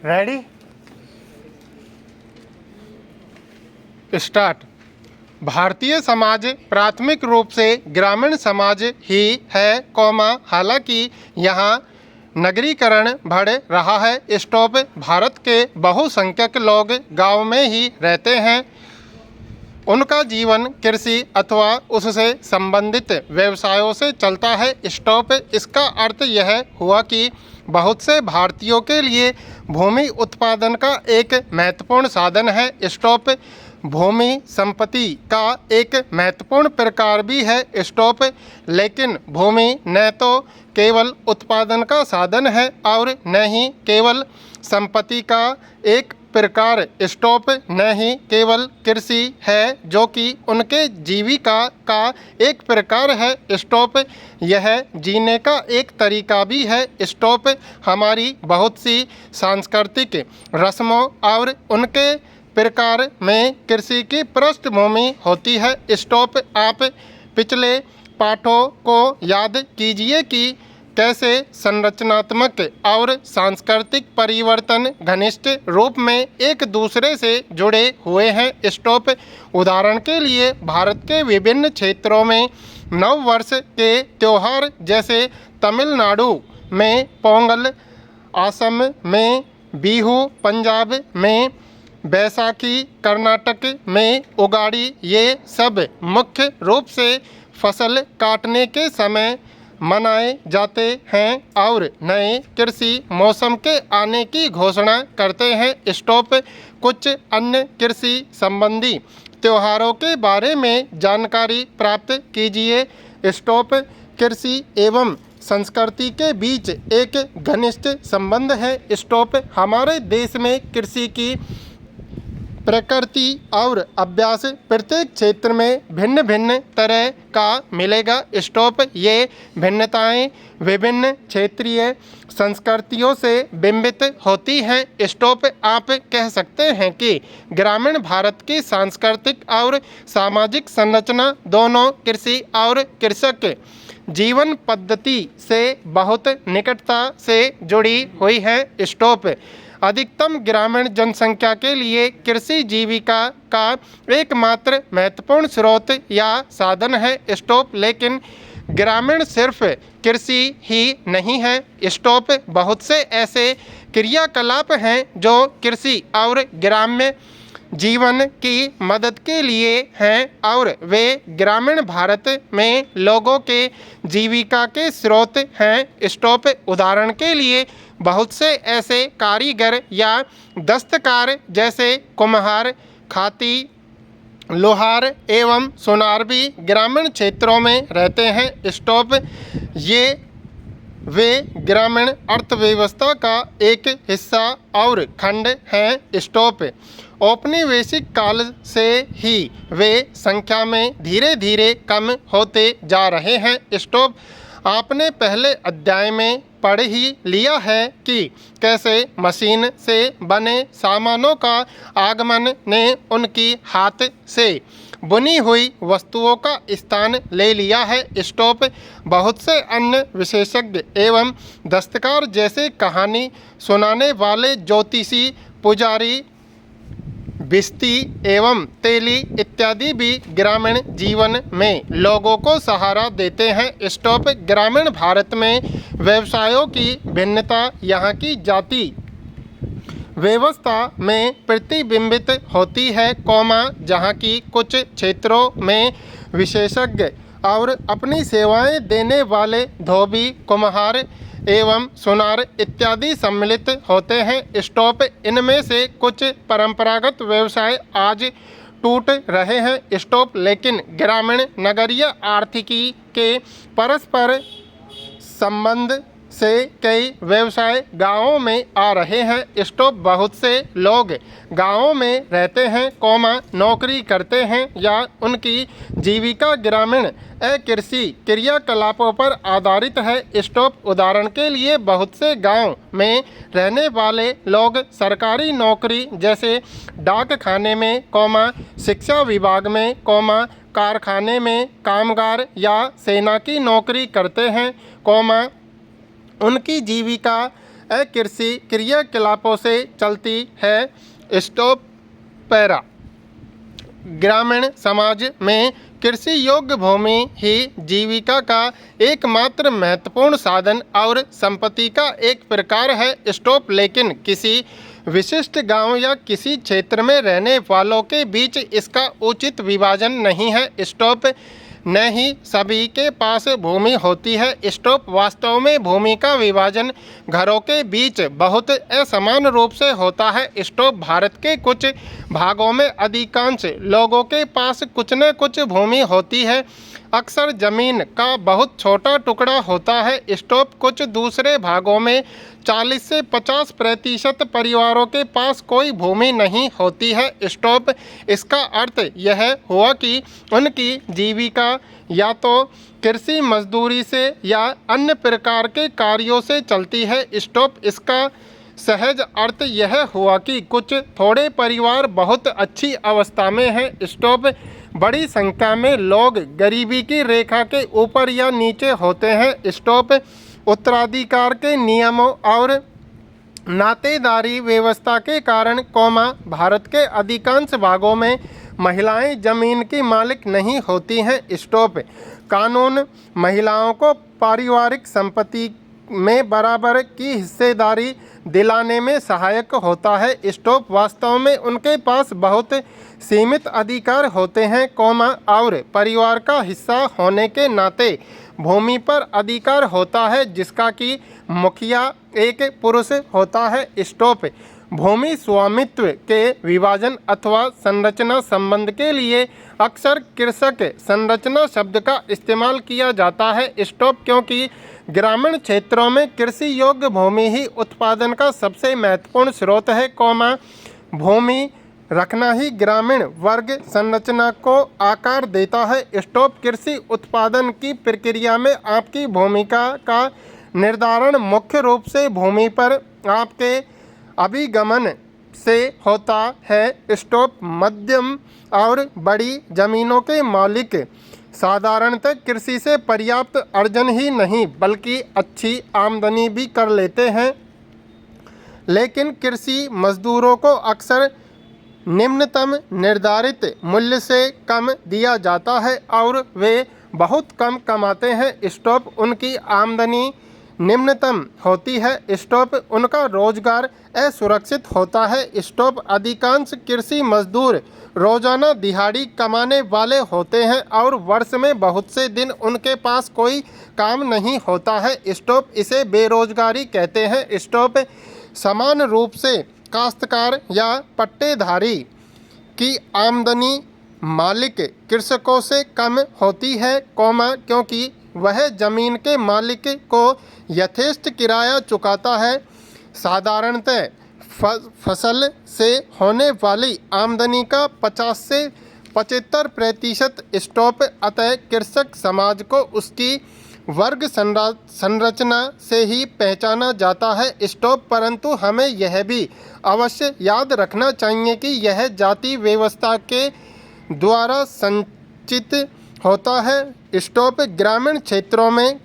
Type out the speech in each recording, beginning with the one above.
Ready start. Bharatiya Samaj प्राथमिक रूप से ग्रामीण समाज ही है, हालांकि यहाँ नगरीकरण बढ़ रहा है। स्टॉप। भारत के बहुसंख्यक लोग गांव में ही रहते हैं। उनका जीवन कृषि अथवा उससे संबंधित व्यवसायों से चलता है। स्टॉप। इसका अर्थ यह हुआ कि बहुत से भारतीयों के लिए भूमि उत्पादन का एक महत्वपूर्ण साधन है। स्टॉप। भूमि संपत्ति का एक महत्वपूर्ण प्रकार भी है। स्टॉप। लेकिन भूमि न तो केवल उत्पादन का साधन है और न ही केवल संपत्ति का एक प्रकार। स्टॉप। न ही केवल कृषि है जो कि उनके जीविका का एक प्रकार है। स्टॉप। यह जीने का एक तरीका भी है। स्टॉप। हमारी बहुत सी सांस्कृतिक रस्मों और उनके प्रकार में कृषि की पृष्ठभूमि होती है। स्टॉप। आप पिछले पाठों को याद कीजिए कि कैसे संरचनात्मक और सांस्कृतिक परिवर्तन घनिष्ठ रूप में एक दूसरे से जुड़े हुए हैं। स्टॉप। उदाहरण के लिए भारत के विभिन्न क्षेत्रों में नव वर्ष के त्यौहार जैसे तमिलनाडु में पोंगल, असम में बिहू, पंजाब में बैसाखी, कर्नाटक में उगाड़ी, ये सब मुख्य रूप से फसल काटने के समय मनाए जाते हैं और नए कृषि मौसम के आने की घोषणा करते हैं। स्टॉप। कुछ अन्य कृषि संबंधी त्योहारों के बारे में जानकारी प्राप्त कीजिए। स्टॉप। कृषि एवं संस्कृति के बीच एक घनिष्ठ संबंध है। स्टॉप। हमारे देश में कृषि की प्रकृति और अभ्यास प्रत्येक क्षेत्र में भिन्न भिन्न तरह का मिलेगा। स्टॉप। ये भिन्नताएं विभिन्न क्षेत्रीय संस्कृतियों से बिंबित होती हैं। स्टॉप। आप कह सकते हैं कि ग्रामीण भारत की सांस्कृतिक और सामाजिक संरचना दोनों कृषि और कृषक जीवन पद्धति से बहुत निकटता से जुड़ी हुई है। स्टॉप। अधिकतम ग्रामीण जनसंख्या के लिए कृषि जीविका का एकमात्र महत्वपूर्ण स्रोत या साधन है। स्टॉप। लेकिन ग्रामीण सिर्फ कृषि ही नहीं है। स्टॉप। बहुत से ऐसे क्रियाकलाप हैं जो कृषि और ग्राम्य जीवन की मदद के लिए हैं और वे ग्रामीण भारत में लोगों के जीविका के स्रोत हैं। स्टॉप। उदाहरण के लिए बहुत से ऐसे कारीगर या दस्तकार जैसे कुम्हार, खाती, लोहार एवं सुनार भी ग्रामीण क्षेत्रों में रहते हैं। स्टॉप। ये वे ग्रामीण अर्थव्यवस्था का एक हिस्सा और खंड हैं। स्टॉप। औपनिवेशिक काल से ही वे संख्या में धीरे धीरे कम होते जा रहे हैं। स्टॉप। आपने पहले अध्याय में पढ़ ही लिया है कि कैसे मशीन से बने सामानों का आगमन ने उनकी हाथ से बुनी हुई वस्तुओं का स्थान ले लिया है। स्टॉप। बहुत से अन्य विशेषज्ञ एवं दस्तकार जैसे कहानी सुनाने वाले, ज्योतिषी, पुजारी, बिस्ती एवं तेली इत्यादि भी ग्रामीण जीवन में लोगों को सहारा देते हैं। स्टॉप। ग्रामीण भारत में व्यवसायों की भिन्नता यहाँ की जाति व्यवस्था में प्रतिबिंबित होती है, जहाँ की कुछ क्षेत्रों में विशेषज्ञ और अपनी सेवाएं देने वाले धोबी, कुम्हार एवं सुनार इत्यादि सम्मिलित होते हैं। स्टॉप। इनमें से कुछ परंपरागत व्यवसाय आज टूट रहे हैं। स्टॉप। लेकिन ग्रामीण नगरीय आर्थिकी के परस्पर संबंध से कई व्यवसाय गांवों में आ रहे हैं। स्टॉप। बहुत से लोग गांवों में रहते हैं, नौकरी करते हैं या उनकी जीविका ग्रामीण अकृषि क्रियाकलापों पर आधारित है। स्टॉप। उदाहरण के लिए बहुत से गांव में रहने वाले लोग सरकारी नौकरी जैसे डाक खाने में, शिक्षा विभाग में, कारखाने में कामगार या सेना की नौकरी करते हैं, उनकी जीविका अकृषि क्रियाकलापों से चलती है। Stop para. ग्रामीण समाज में कृषि योग्य भूमि ही जीविका का एकमात्र महत्वपूर्ण साधन और संपत्ति का एक प्रकार है। स्टॉप लेकिन किसी विशिष्ट गांव या किसी क्षेत्र में रहने वालों के बीच इसका उचित विभाजन नहीं है। स्टॉप न ही सभी के पास भूमि होती है। स्टॉप वास्तव में भूमि का विभाजन घरों के बीच बहुत असमान रूप से होता है। स्टॉप भारत के कुछ भागों में अधिकांश लोगों के पास कुछ न कुछ भूमि होती है। अक्सर जमीन का बहुत छोटा टुकड़ा होता है। स्टॉप कुछ दूसरे भागों में 40 से 50% परिवारों के पास कोई भूमि नहीं होती है। स्टॉप इसका अर्थ यह हुआ कि उनकी जीविका या तो कृषि मजदूरी से या अन्य प्रकार के कार्यों से चलती है। स्टॉप इसका सहज अर्थ यह हुआ कि कुछ थोड़े परिवार बहुत अच्छी अवस्था में हैं। स्टॉप बड़ी संख्या में लोग गरीबी की रेखा के ऊपर या नीचे होते हैं। स्टॉप उत्तराधिकार के नियमों और नातेदारी व्यवस्था के कारण भारत के अधिकांश भागों में महिलाएं जमीन की मालिक नहीं होती हैं। स्टॉप कानून महिलाओं को पारिवारिक संपत्ति में बराबर की हिस्सेदारी दिलाने में सहायक होता है। स्टॉप वास्तव में उनके पास बहुत सीमित अधिकार होते हैं, और परिवार का हिस्सा होने के नाते भूमि पर अधिकार होता है जिसका कि मुखिया एक पुरुष होता है। स्टॉप भूमि स्वामित्व के विभाजन अथवा संरचना संबंध के लिए अक्सर कृषक संरचना शब्द का इस्तेमाल किया जाता है। स्टॉप क्योंकि ग्रामीण क्षेत्रों में कृषि योग्य भूमि ही उत्पादन का सबसे महत्वपूर्ण स्रोत है, भूमि रखना ही ग्रामीण वर्ग संरचना को आकार देता है। स्टॉप कृषि उत्पादन की प्रक्रिया में आपकी भूमिका का निर्धारण मुख्य रूप से भूमि पर आपके अभिगमन से होता है। स्टॉप मध्यम और बड़ी जमीनों के मालिक साधारणतः कृषि से पर्याप्त अर्जन ही नहीं बल्कि अच्छी आमदनी भी कर लेते हैं, लेकिन कृषि मजदूरों को अक्सर निम्नतम निर्धारित मूल्य से कम दिया जाता है और वे बहुत कम कमाते हैं। स्टॉप उनकी आमदनी निम्नतम होती है। स्टॉप उनका रोजगार असुरक्षित होता है। स्टॉप अधिकांश कृषि मजदूर रोजाना दिहाड़ी कमाने वाले होते हैं और वर्ष में बहुत से दिन उनके पास कोई काम नहीं होता है। स्टॉप इसे बेरोजगारी कहते हैं। स्टॉप समान रूप से काश्तकार या पट्टेधारी की आमदनी मालिक कृषकों से कम होती है, क्योंकि वह जमीन के मालिक को यथेष्ट किराया चुकाता है। साधारणतः फसल से होने वाली आमदनी का 50 से 75% स्टॉप अतः कृषक समाज को उसकी वर्ग संरचना से ही पहचाना जाता है। स्टॉप परंतु हमें यह भी अवश्य याद रखना चाहिए कि यह जाति व्यवस्था के द्वारा संचित होता है। स्टॉप ग्रामीण क्षेत्रों में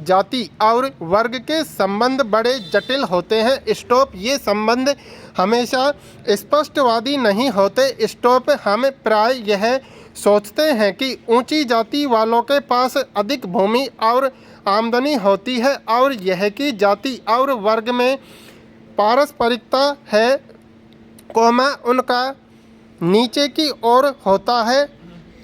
जाति और वर्ग के संबंध बड़े जटिल होते हैं। स्टॉप ये संबंध हमेशा स्पष्टवादी नहीं होते। स्टॉप हम प्राय यह सोचते हैं कि ऊंची जाति वालों के पास अधिक भूमि और आमदनी होती है और यह कि जाति और वर्ग में पारस्परिकता है, उनका नीचे की ओर होता है।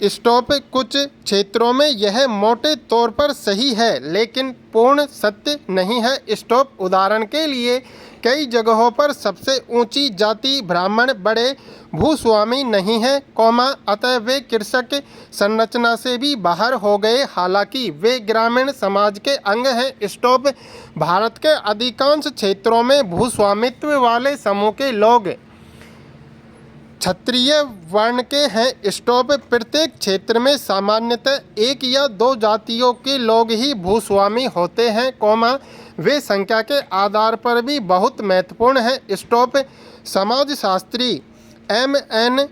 स्टॉप कुछ क्षेत्रों में यह मोटे तौर पर सही है लेकिन पूर्ण सत्य नहीं है। स्टॉप उदाहरण के लिए कई जगहों पर सबसे ऊंची जाति ब्राह्मण बड़े भूस्वामी नहीं है, अतः वे कृषक संरचना से भी बाहर हो गए, हालांकि वे ग्रामीण समाज के अंग हैं। स्टॉप भारत के अधिकांश क्षेत्रों में भूस्वामित्व वाले समूह के लोग क्षत्रिय वर्ण के हैं। स्टॉप प्रत्येक क्षेत्र में सामान्यतः एक या दो जातियों के लोग ही भूस्वामी होते हैं, वे संख्या के आधार पर भी बहुत महत्वपूर्ण है। स्टॉप समाजशास्त्री M.N.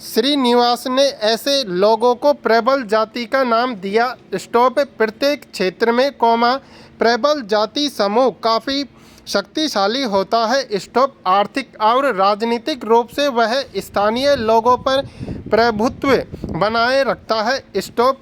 श्रीनिवास ने ऐसे लोगों को प्रबल जाति का नाम दिया। स्टॉप प्रत्येक क्षेत्र में प्रबल जाति समूह काफ़ी शक्तिशाली होता है। स्टॉप आर्थिक और राजनीतिक रूप से वह स्थानीय लोगों पर प्रभुत्व बनाए रखता है। स्टॉप